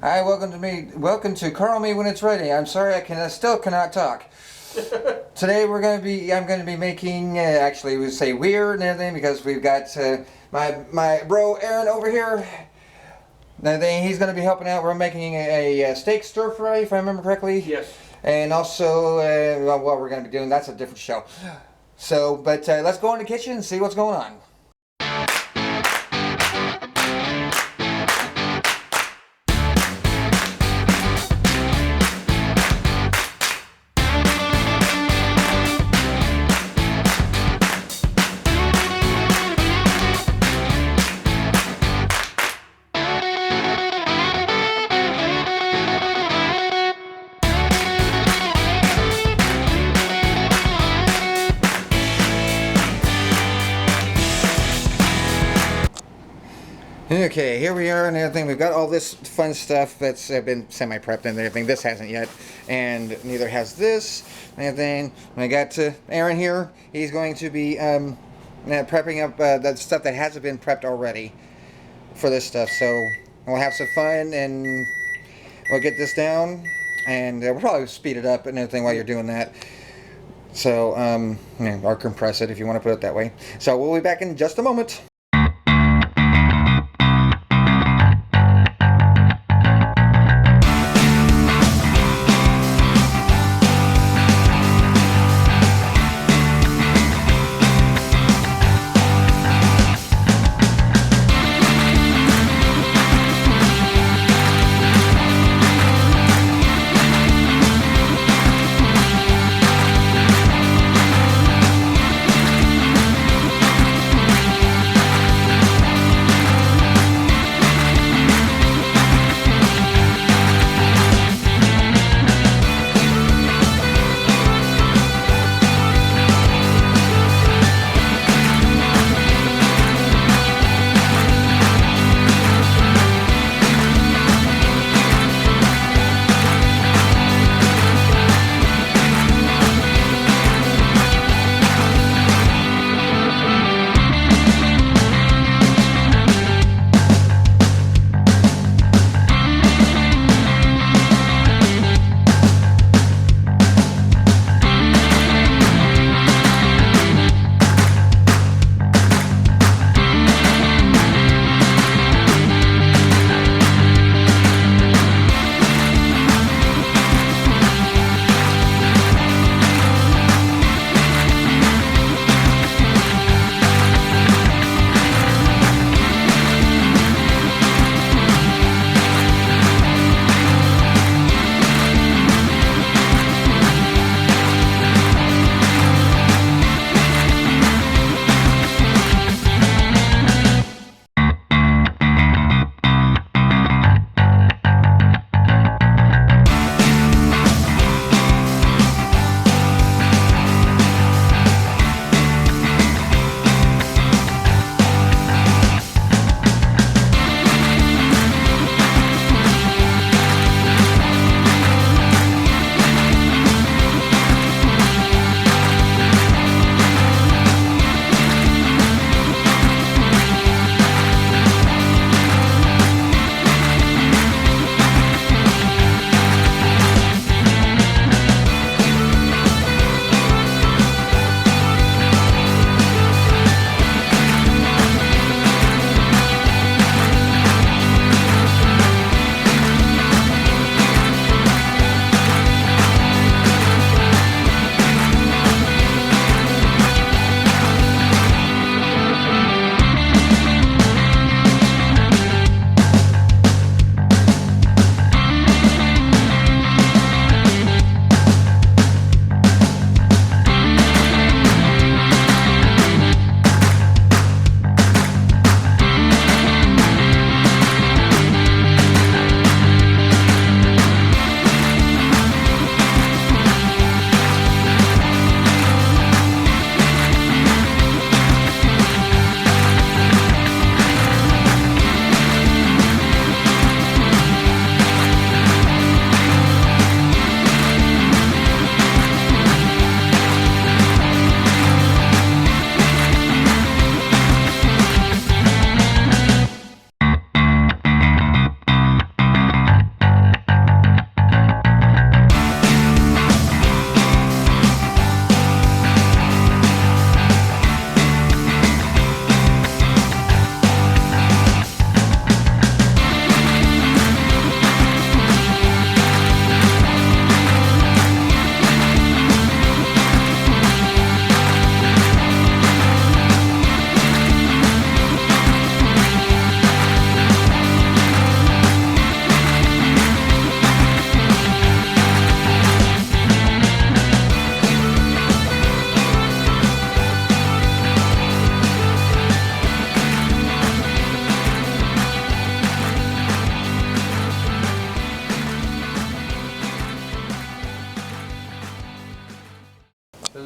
Hi, welcome to Call Me When It's Ready. I'm sorry I still cannot talk. Today I'm going to be making, actually we say weird and everything because we've got my bro Aaron over here. He's going to be helping out. We're making a steak stir fry, if I remember correctly. Yes. And also, what we're going to be doing, that's a different show. So, but let's go in the kitchen and see what's going on. Okay, here we are and everything. We've got all this fun stuff that's been semi-prepped and everything. This hasn't yet, and neither has this and everything. I got Aaron here. He's going to be prepping up the stuff that hasn't been prepped already for this stuff. So we'll have some fun and we'll get this down, and we'll probably speed it up and everything while you're doing that. So, or compress it if you want to put it that way. So we'll be back in just a moment.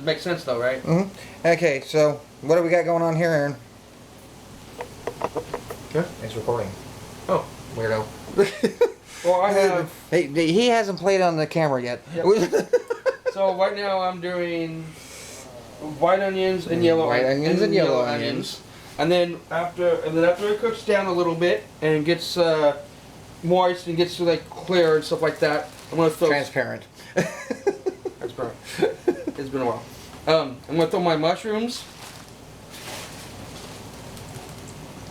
It makes sense though, right? Okay, so what do we got going on here, Aaron? Okay. It's recording. Oh. Weirdo. Well, I have. Hey, he hasn't played on the camera yet. Yep. So right now I'm doing white onions and yellow White onions and yellow onions. And then after it cooks down a little bit and gets moist and gets like clear and stuff like that, I'm gonna throw Transparent. transparent. It's been a while. I'm gonna throw my mushrooms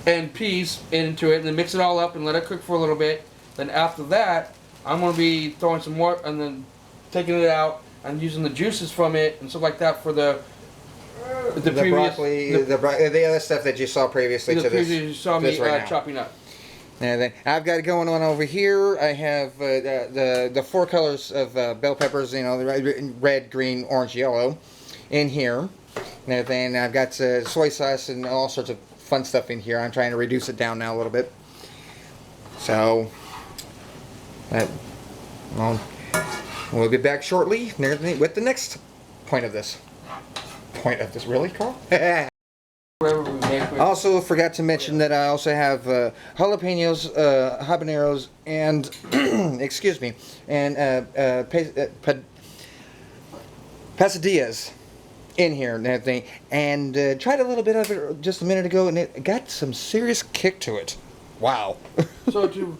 and peas into it and then mix it all up and let it cook for a little bit. Then after that, I'm gonna be throwing some more and then taking it out and using the juices from it and stuff like that for the previous broccoli, the other stuff that you saw previously to this. you saw me right now. chopping up. And then I've got going on over here. I have the 4 colors of bell peppers, you know, the red, green, orange, yellow, in here. And then I've got soy sauce and all sorts of fun stuff in here. I'm trying to reduce it down now a little bit. So, well, we'll be back shortly with the next point of this. Really, Carl? Also, forgot to mention that I also have jalapenos, habaneros, and excuse me, and pasadillas in here and everything. And tried a little bit of it just a minute ago, and it got some serious kick to it. Wow. So to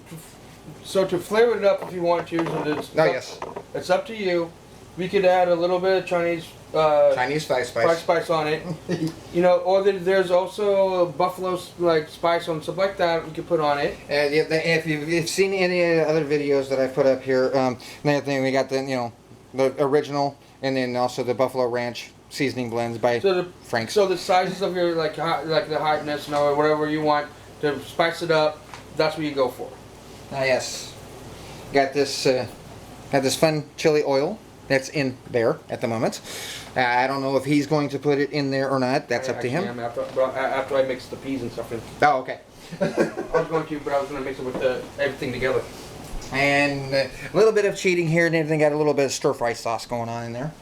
flavor it up if you want to, Yes. It's up to you. We could add a little bit of Chinese spice on it. You know, or there's also buffalo like spice on stuff like that we could put on it. And if you've seen any other videos that I put up here, another thing we got the original, and then also the Buffalo Ranch seasoning blends by Frank's. So the sizes of your like the hotness, you know, or whatever you want to spice it up, that's what you go for. Yes, got this fun chili oil that's in there at the moment. I don't know if he's going to put it in there or not. That's up to him. After I mix the peas and stuff in. Oh, okay. I was going to, but I was going to mix it with everything together. And a little bit of cheating here and everything. Got a little bit of stir fry sauce going on in there.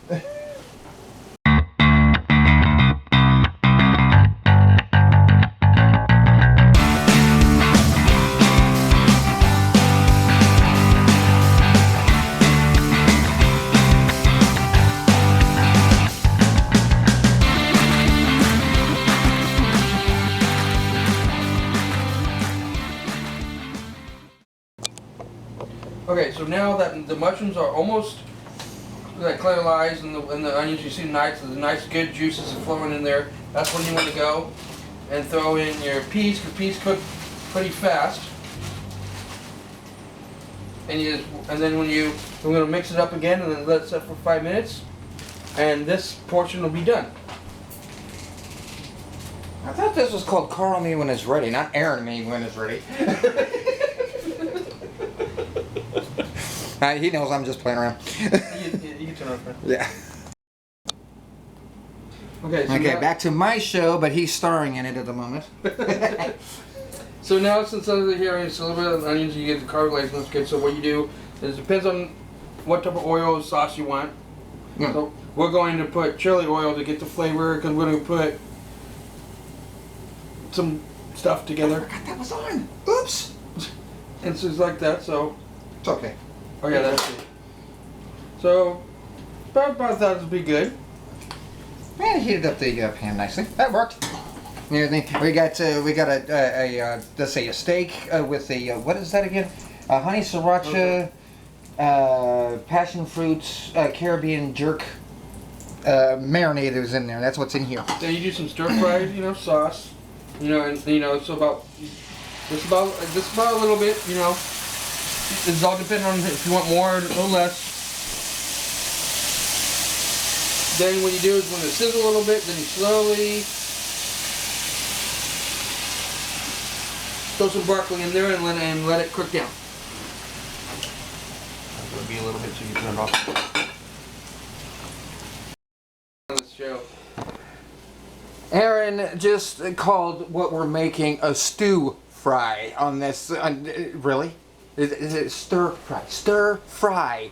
Okay, so now that the mushrooms are almost like caramelized and the onions, you see the nice good juices are flowing in there. That's when you want to go and throw in your peas, because peas cook pretty fast. And then we're going to mix it up again and then let it set for 5 minutes, and this portion will be done. I thought this was called Carl Me When It's Ready, not Aaron Me When It's Ready. He knows I'm just playing around. You can turn off. Yeah. Okay, now, back to my show, but he's starring in it at the moment. So now, since under here it's a little bit of onions, you get the caramelized. Okay, so what you do is, it depends on what type of oil or sauce you want. Mm. So we're going to put chili oil to get the flavor, because we're going to put some stuff together. I forgot that was on. Oops. And it's just like that, so. It's okay. Oh yeah, that's it. So, about that would be good. Man, heated up the pan nicely. That worked. And everything. We got a let's say a steak with a what is that again? Honey sriracha, passion fruits, Caribbean jerk marinade is in there. That's what's in here. Then you do some stir fried, sauce. It's about a little bit, It's all depending on if you want more or less. Then what you do is when it sizzles a little bit, then you slowly throw some broccoli in there and let it cook down. It'll be a little bit so you turn it off. Let's show. Aaron just called what we're making a stew fry on this. Really? Is it stir fry? Stir fry.